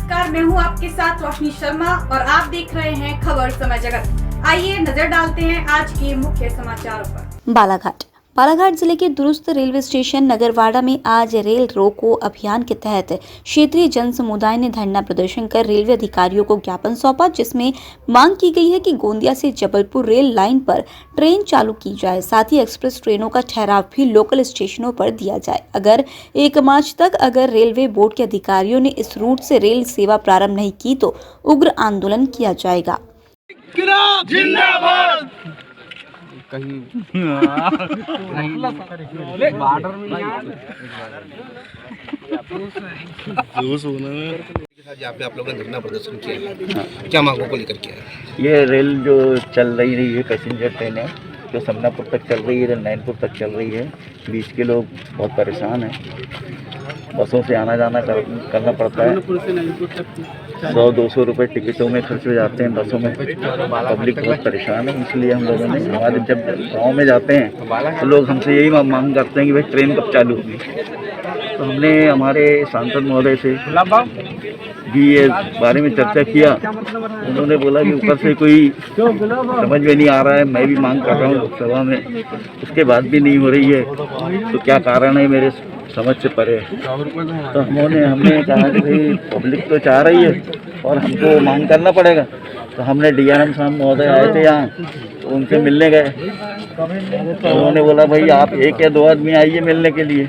नमस्कार, मैं हूं आपके साथ रोशनी शर्मा और आप देख रहे हैं खबर समय जगत। आइए नजर डालते हैं आज के मुख्य समाचारों पर। बालाघाट जिले के दुरुस्त रेलवे स्टेशन नगरवाड़ा में आज रेल रोको अभियान के तहत क्षेत्रीय जन समुदाय ने धरना प्रदर्शन कर रेलवे अधिकारियों को ज्ञापन सौंपा, जिसमें मांग की गई है कि गोंदिया से जबलपुर रेल लाइन पर ट्रेन चालू की जाए। साथ ही एक्सप्रेस ट्रेनों का ठहराव भी लोकल स्टेशनों पर दिया जाए। अगर 1 मार्च तक अगर रेलवे बोर्ड के अधिकारियों ने इस रूट से रेल सेवा प्रारंभ नहीं की तो उग्र आंदोलन किया जाएगा। जिंदाबाद। कहीं बॉर्डर में यहाँ पे आप लोगों ने धरना प्रदर्शन किया है, क्या मांगों को लेकर किया है? ये रेल जो चल रही है पैसेंजर ट्रेनें जो समनापुर तक चल रही है, नैनपुर तक चल रही है, बीच के लोग बहुत परेशान हैं। बसों से आना जाना करना पड़ता है। 100-200 रुपये टिकटों में खर्च हो जाते हैं बसों में। पब्लिक बहुत परेशान है, इसलिए हम लोगों ने हमारे जब गाँव में जाते हैं तो लोग हमसे यही मांग करते हैं कि भाई ट्रेन कब चालू होगी। तो हमने हमारे सांसद महोदय से भी ये बारे में चर्चा किया। उन्होंने बोला कि ऊपर से कोई समझ में नहीं आ रहा है, मैं भी मांग कर रहा हूँ लोकसभा में, उसके बाद भी नहीं हो रही है, तो क्या कारण है मेरे समझ से परे। तो हमने कहा कि भाई पब्लिक तो चाह रही है और हमको मांग करना पड़ेगा। तो हमने DRM साहब महोदय आए थे यहाँ, तो उनसे मिलने गए। तो उन्होंने बोला भाई आप 1 या 2 आदमी आइए मिलने के लिए।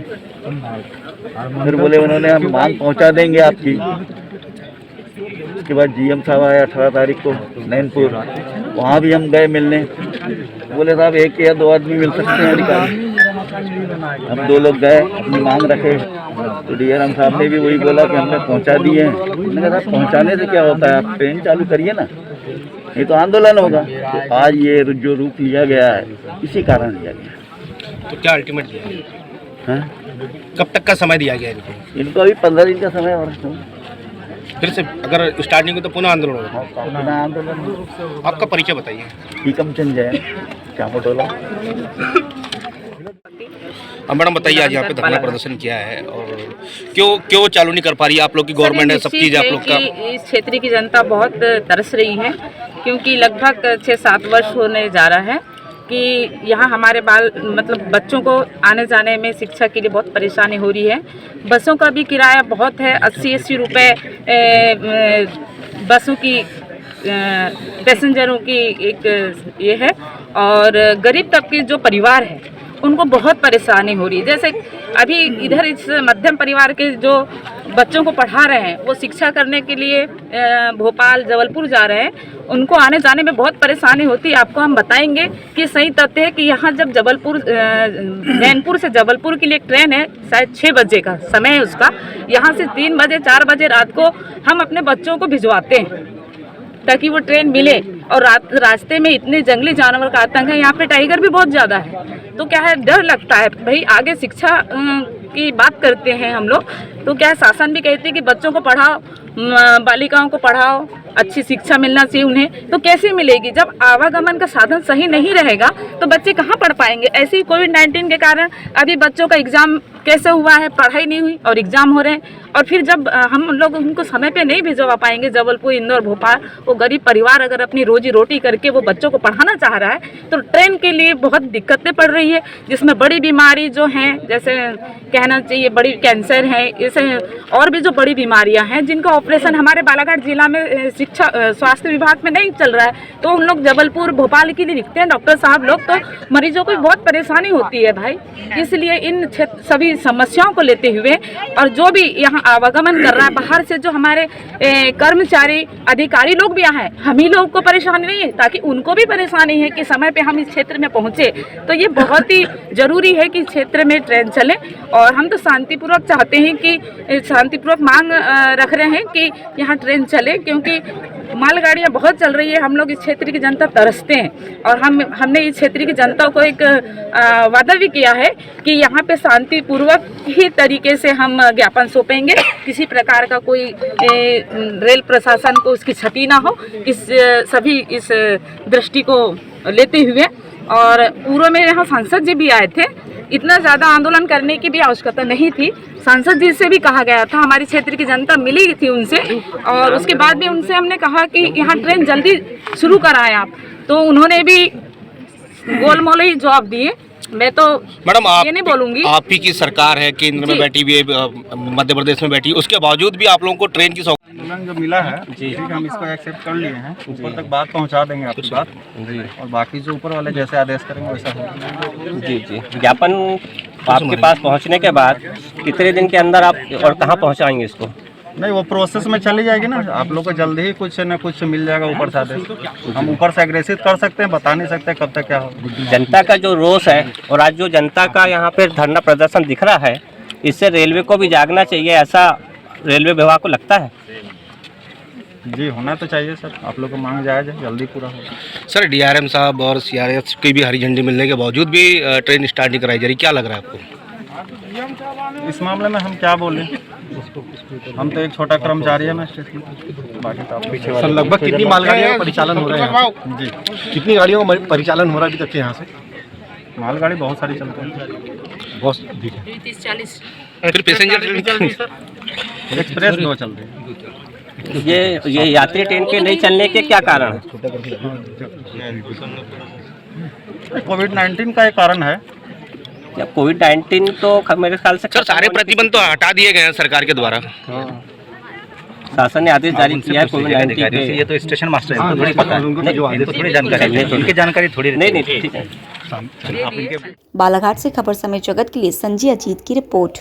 फिर बोले उन्होंने हम मांग पहुँचा देंगे आपकी। उसके बाद GM साहब आए 18 तारीख को नैनपुर, वहाँ भी हम गए मिलने। बोले साहब 1 या 2 आदमी मिल सकते हैं अधिकारी। हम 2 लोग गए, अपनी मांग रखे, तो DRM साहब ने भी वही बोला कि हमने पहुंचा दिए हैं। मैंने कहा साहब पहुंचाने से क्या होता है, आप ट्रेन चालू करिए ना, ये तो आंदोलन होगा। तो आज ये जो रूप लिया गया है इसी कारण लिया गया। तो क्या अल्टीमेट दिया है? कब तक का समय दिया गया इनको? अभी 15 दिन का समय और फिर से अगर स्टार्ट नहीं हो तो पुनः आंदोलन होगा। पुनः आंदोलन। आपका परिचय बताइए। टीकम चंद जैन, चामोटोला। मैडम बताइए, आज यहाँ पे धरना प्रदर्शन किया है और क्यों चालू नहीं कर पा रही? आप लोग की गवर्नमेंट है, सब चीज़ आप लोग का। इस क्षेत्र की जनता बहुत तरस रही है, क्योंकि लगभग 6-7 वर्ष होने जा रहा है कि यहाँ हमारे बच्चों को आने जाने में शिक्षा के लिए बहुत परेशानी हो रही है। बसों का भी किराया बहुत है, 80-80 रुपये बसों की पैसेंजरों की एक ये है। और गरीब तबके जो परिवार है उनको बहुत परेशानी हो रही है। जैसे अभी इधर इस मध्यम परिवार के जो बच्चों को पढ़ा रहे हैं, वो शिक्षा करने के लिए भोपाल जबलपुर जा रहे हैं, उनको आने जाने में बहुत परेशानी होती है। आपको हम बताएंगे कि सही तथ्य है कि यहाँ जब नैनपुर से जबलपुर के लिए एक ट्रेन है, शायद 6 बजे का समय है उसका, यहाँ से 3 बजे 4 बजे रात को हम अपने बच्चों को भिजवाते हैं ताकि वो ट्रेन मिले। और रास्ते में इतने जंगली जानवर का आतंक है, यहाँ पे टाइगर भी बहुत ज़्यादा है। तो क्या है, डर लगता है भाई। आगे शिक्षा की बात करते हैं हम लोग, तो क्या है, शासन भी कहती है कि बच्चों को पढ़ाओ, बालिकाओं को पढ़ाओ, अच्छी शिक्षा मिलना चाहिए उन्हें। तो कैसे मिलेगी जब आवागमन का साधन सही नहीं रहेगा तो बच्चे कहाँ पढ़ पाएंगे? ऐसे ही कोविड-19 के कारण अभी बच्चों का एग्ज़ाम कैसे हुआ है, पढ़ाई नहीं हुई और एग्ज़ाम हो रहे हैं। और फिर जब हम लोग उनको समय पे नहीं भिजवा पाएंगे जबलपुर, इंदौर, भोपाल, वो गरीब परिवार अगर अपनी रोजी रोटी करके वो बच्चों को पढ़ाना चाह रहा है तो ट्रेन के लिए बहुत दिक्कतें पड़ रही है। जिसमें बड़ी बीमारी जो हैं, जैसे कहना चाहिए बड़ी कैंसर है, ऐसे और भी जो बड़ी बीमारियां हैं जिनका ऑपरेशन हमारे बालाघाट जिला में स्वास्थ्य विभाग में नहीं चल रहा है, तो उन लोग जबलपुर, भोपाल के लिए लिखते हैं डॉक्टर साहब लोग। तो मरीजों को भी बहुत परेशानी होती है भाई। इसलिए इन सभी समस्याओं को लेते हुए और जो भी यहाँ आवागमन कर रहा है बाहर से, जो हमारे कर्मचारी अधिकारी लोग भी यहाँ हैं, हम ही लोग को परेशानी नहीं है, ताकि उनको भी परेशानी है कि समय पे हम इस क्षेत्र में पहुँचे। तो ये बहुत ही ज़रूरी है कि क्षेत्र में ट्रेन चले। और हम तो शांतिपूर्वक चाहते हैं कि शांतिपूर्वक मांग रख रहे हैं कि यहाँ ट्रेन चले, क्योंकि मालगाड़ियाँ बहुत चल रही है। हम लोग इस क्षेत्र की जनता तरसते हैं और हमने इस क्षेत्र की जनता को एक वादा भी किया है कि यहाँ पे शांतिपूर्वक ही तरीके से हम ज्ञापन सौंपेंगे। किसी प्रकार का कोई रेल प्रशासन को उसकी क्षति ना हो, इस दृष्टि को लेते हुए। और पूर्व में यहाँ सांसद जी भी आए थे, इतना ज़्यादा आंदोलन करने की भी आवश्यकता नहीं थी। सांसद जी से भी कहा गया था, हमारी क्षेत्र की जनता मिली थी उनसे, और उसके बाद भी उनसे हमने कहा कि यहाँ ट्रेन जल्दी शुरू कराएं आप, तो उन्होंने भी गोलमोल ही जवाब दिए। मैं तो मैडम ये नहीं बोलूंगी, आप ही की सरकार है, केंद्र में जी। बैठी हुई है, मध्य प्रदेश में बैठी है, उसके बावजूद भी आप लोगों को ट्रेन की आंदोलन जो मिला है ठीक है, हम इसको एक्सेप्ट कर लिए हैं, ऊपर तक बात पहुंचा देंगे आपकी बात, और बाकी जो ऊपर वाले जैसे आदेश करेंगे वैसा होगा। जी जी, ज्ञापन आपके पास पहुंचने के बाद कितने दिन के अंदर आप और कहां पहुंचाएंगे इसको? नहीं, वो प्रोसेस में चली जाएगी ना, आप लोग को जल्दी ही कुछ न कुछ मिल जाएगा ऊपर से आदेश। हम ऊपर से अग्रेसित कर सकते हैं, बता नहीं सकते कब तक क्या होगा। जनता का जो रोष है और आज जो जनता का यहाँ पे धरना प्रदर्शन दिख रहा है, इससे रेलवे को भी जागना चाहिए, ऐसा रेलवे विभाग को लगता है? जी, होना तो चाहिए सर, आप लोग को मांग जायज है, जल्दी पूरा होगा। सर डीआरएम साहब और सीआरएस की भी हरी झंडी मिलने के बावजूद भी ट्रेन स्टार्ट नहीं कराई जा रही, क्या लग रहा है आपको? इस मामले में हम क्या बोलें, हम तो एक छोटा कर्मचारी है मैं स्टेशन, बाकी तो आप पीछे सर लगभग कितनी मालगाड़ियों का परिचालन हो रहा है? जी, कितनी गाड़ियों का परिचालन हो रहा है अभी तक के यहाँ से? मालगाड़ी बहुत सारी चलती है, बहुत ठीक है। 30-40 फिर पैसेंजर एक्सप्रेस दो चल रही है। ये यात्री ट्रेन के नहीं चलने के क्या कारण है? कोविड-19 का एक कारण है। क्या कोविड-19 तो मेरे ख्याल से सर सारे प्रतिबंध तो हटा दिए गए हैं सरकार के द्वारा। शासन ने आदेश जारी किया है कोविड-19 पे। ये तो स्टेशन मास्टर है, इनको थोड़ी पता है, इनको थोड़ी जानकारी है, इनकी जानकारी थोड़ी नहीं ठीक है। बालाघाट से खबर समय जगत के लिए संजय अजीत की रिपोर्ट।